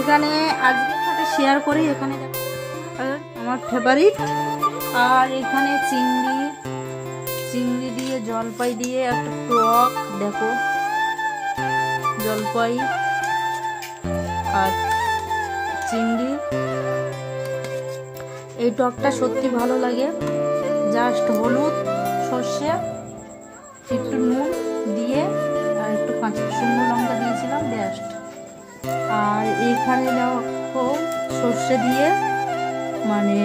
এখানে আজকে সাথে শেয়ার করি। এখানে আমার ফেভারিট, আর এখানে চিংড়ি দিয়ে জলপাই দিয়ে একটা টক, দেখো জলপাই আর চিংড়ি, এই টকটা সত্যি ভালো লাগে। জাস্ট হলুদ, সর্ষে, একটু নুন দিয়ে আর একটু কাঁচা শুকনো লঙ্কা দিয়েছিলাম, বেস্ট। আর এখানে দেখো সর্ষে দিয়ে, মানে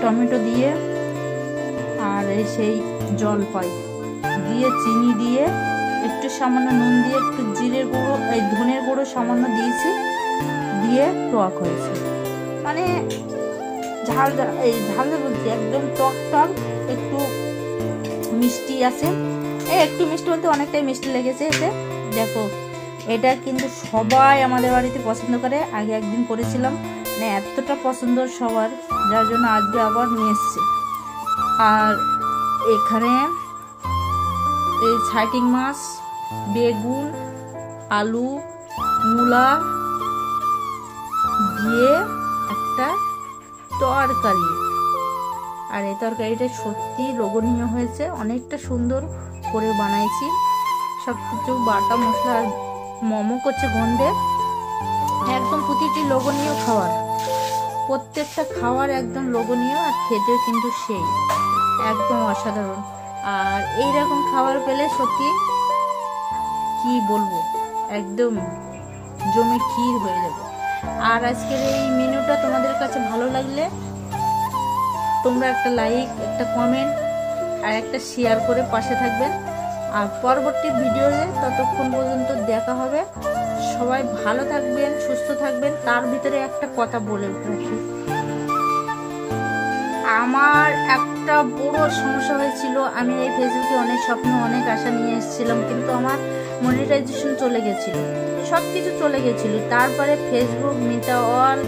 টমেটো দিয়ে, আর সেই জলপাই দিয়ে চিনি দিয়ে একটু সামান্য নুন দিয়ে একটু জিরের গুঁড়ো, এই ধনের গুঁড়ো সামান্য দিয়েছি, দিয়ে টক হয়েছে। মানে ঝাল বলছি একদম টক টক, একটু মিষ্টি আছে, একটু মিষ্টি বলতে অনেকটাই মিষ্টি লেগেছে এতে। দেখো এটা কিন্তু সবাই আমাদের বাড়িতে পছন্দ করে। আগে একদিন করেছিলাম, মানে এতটা পছন্দ সবার, যার জন্য আজকে আবার নিয়ে এসছি। আর এখানে এই ছাইটিং মাছ, বেগুন, আলু, মূলা দিয়ে একটা তরকারি, আর এই তরকারিটা সত্যি লোভনীয় হয়েছে, অনেকটা সুন্দর করে বানাইছি। সব কিছু বাটা মশলা আর মোমো করছে গন্ধে, একদম প্রতিটি লোভনীয় খাবার, প্রত্যেকটা খাবার একদম লোভনীয়, আর খেতে কিন্তু সেই একদম অসাধারণ। আর এইরকম খাবার পেলে সত্যি কি বলবো, একদম জমে ক্ষীর হয়ে যাবে। আর আজকের এই মেনুটা তোমাদের কাছে ভালো লাগলে তোমরা একটা লাইক, একটা কমেন্ট আর একটা শেয়ার করে পাশে থাকবেন। আর পরবর্তী ভিডিওতে ততক্ষণ পর্যন্ত দেখা হবে। সবাই ভালো থাকবেন, সুস্থ থাকবেন। তার ভিতরে একটা কথা বলে রাখি, আমার একটা বড় সমস্যা হয়েছিল। আমি এই ফেসবুকে অনেক স্বপ্ন, অনেক আশা নিয়ে এসেছিলাম, কিন্তু আমার মনিটাইজেশন চলে গেছিল, সব কিছু চলে গেছিল। তারপরে ফেসবুক মিতা অল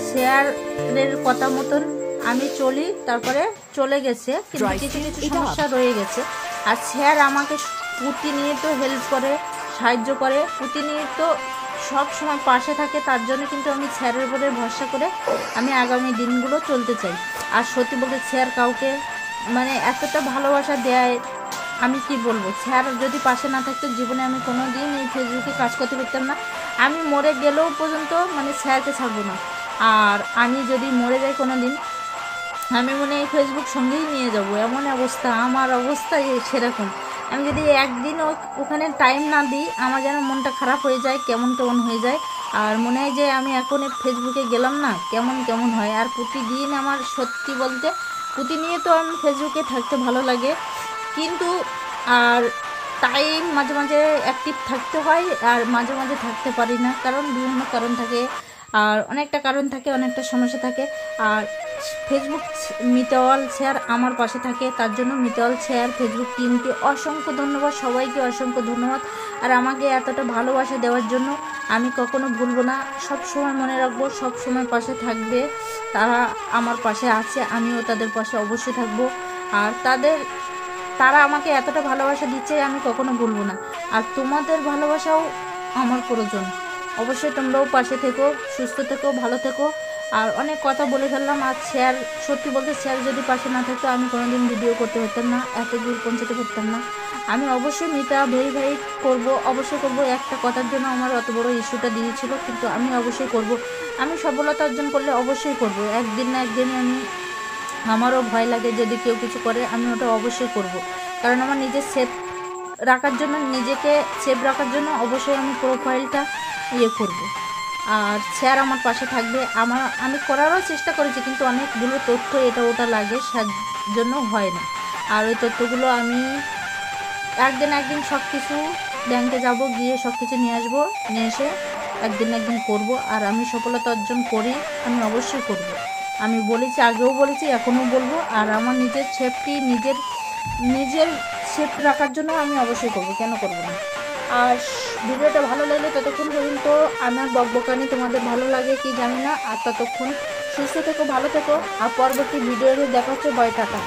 শেয়ারের কথা মতন আমি চলি, তারপরে চলে গেছে, কিন্তু কিছু কিছু সমস্যা রয়ে গেছে। আর স্যার আমাকে প্রতিনিয়ত হেল্প করে, সাহায্য করে, প্রতিনিয়ত সব সময় পাশে থাকে। তার জন্য কিন্তু আমি স্যারের উপরে ভরসা করে আমি আগামী দিনগুলো চলতে চাই। আর সত্যি বলতে স্যার কাউকে মানে এতটা ভালোবাসা দেয়, আমি কি বলবো। স্যার যদি পাশে না থাকতো জীবনে আমি কোনো দিন এই ফেসবুকে কাজ করতে পারতাম না। আমি মরে গেলেও পর্যন্ত মানে স্যারকে ছাড়বো না। আর আমি যদি মরে যাই কোনো দিন, আমি মনে হয় ফেসবুক সঙ্গেই নিয়ে যাব, এমন অবস্থা, আমার অবস্থা সেরকম। আমি যদি একদিন ওখানে টাইম না দিই, আমার যেন মনটা খারাপ হয়ে যায়, কেমন হয়ে যায়। আর মনে হয় যে আমি এখন ফেসবুকে গেলাম না, কেমন হয়। আর প্রতিদিন আমার সত্যি বলতে প্রতিনিয়ত আমি ফেসবুকে থাকতে ভালো লাগে, কিন্তু আর টাইম মাঝে মাঝে অ্যাক্টিভ থাকতে হয়, আর মাঝে মাঝে থাকতে পারি না, কারণ বিভিন্ন কারণ থাকে, আর অনেকটা কারণ থাকে, অনেকটা সমস্যা থাকে। আর ফেসবুক মিতাওয়াল স্যার আমার পাশে থাকে, তার জন্য মিতাওয়াল স্যার ফেসবুক টিমকে অসংখ্য ধন্যবাদ, সবাইকে অসংখ্য ধন্যবাদ। আর আমাকে এতটা ভালোবাসা দেওয়ার জন্য আমি কখনো ভুলবো না, সব সময় মনে রাখবো, সব সময় পাশে থাকবে। তারা আমার পাশে আছে, আমিও তাদের পাশে অবশ্যই থাকবো। আর তারা আমাকে এতটা ভালোবাসা দিচ্ছে, আমি কখনো ভুলবো না। আর তোমাদের ভালোবাসাও আমার প্রয়োজন, অবশ্যই তোমরাও পাশে থেকো, সুস্থ থেকো, ভালো থেকো। আর অনেক কথা বলে ফেললাম। আর স্যার সত্যি বলতে স্যার যদি পাশে না থাকতো আমি কোনোদিন ভিডিও করতে পারতাম না, এত দূর পৌঁছাতে পারতাম না। আমি অবশ্যই মিতা ভেরিফাই করবো, অবশ্যই করবো। একটা কথার জন্য আমার অত বড় ইস্যুটা দিয়েছিল, কিন্তু আমি অবশ্যই করব। আমি সফলতা অর্জন করলে অবশ্যই করব, একদিন না একদিন। আমারও ভয় লাগে যদি কেউ কিছু করে, আমি ওটা অবশ্যই করব, কারণ আমার নিজের সেফ রাখার জন্য, নিজেকে সেভ রাখার জন্য অবশ্যই আমি প্রোফাইলটা করব। আর স্যার আমার পাশে থাকবে। আমি করারও চেষ্টা করেছি, কিন্তু অনেকগুলো তথ্য এটা ওটা লাগে, তার জন্য হয় না। আর ওই তথ্যগুলো আমি একদিন সব কিছু ব্যাংকে যাব, গিয়ে সব কিছু নিয়ে আসবো, নিয়ে এসে একদিন করব। আর আমি সফলতা অর্জন করি, আমি অবশ্যই করব। আমি বলেছি, আগেও বলেছি, এখনও বলবো। আর আমার নিজের সেফটি, নিজের সেফ রাখার জন্য আমি অবশ্যই করব, কেন করব না। আর ভিডিওটা ভালো লাগলে ততক্ষণ পর্যন্ত আমার বকবকানি তোমাদের ভালো লাগে কি জানি না। আর ততক্ষণ সুস্থ থেকো, ভালো থেকো। আর পরবর্তী ভিডিওতে দেখা হচ্ছে। Bye, tata.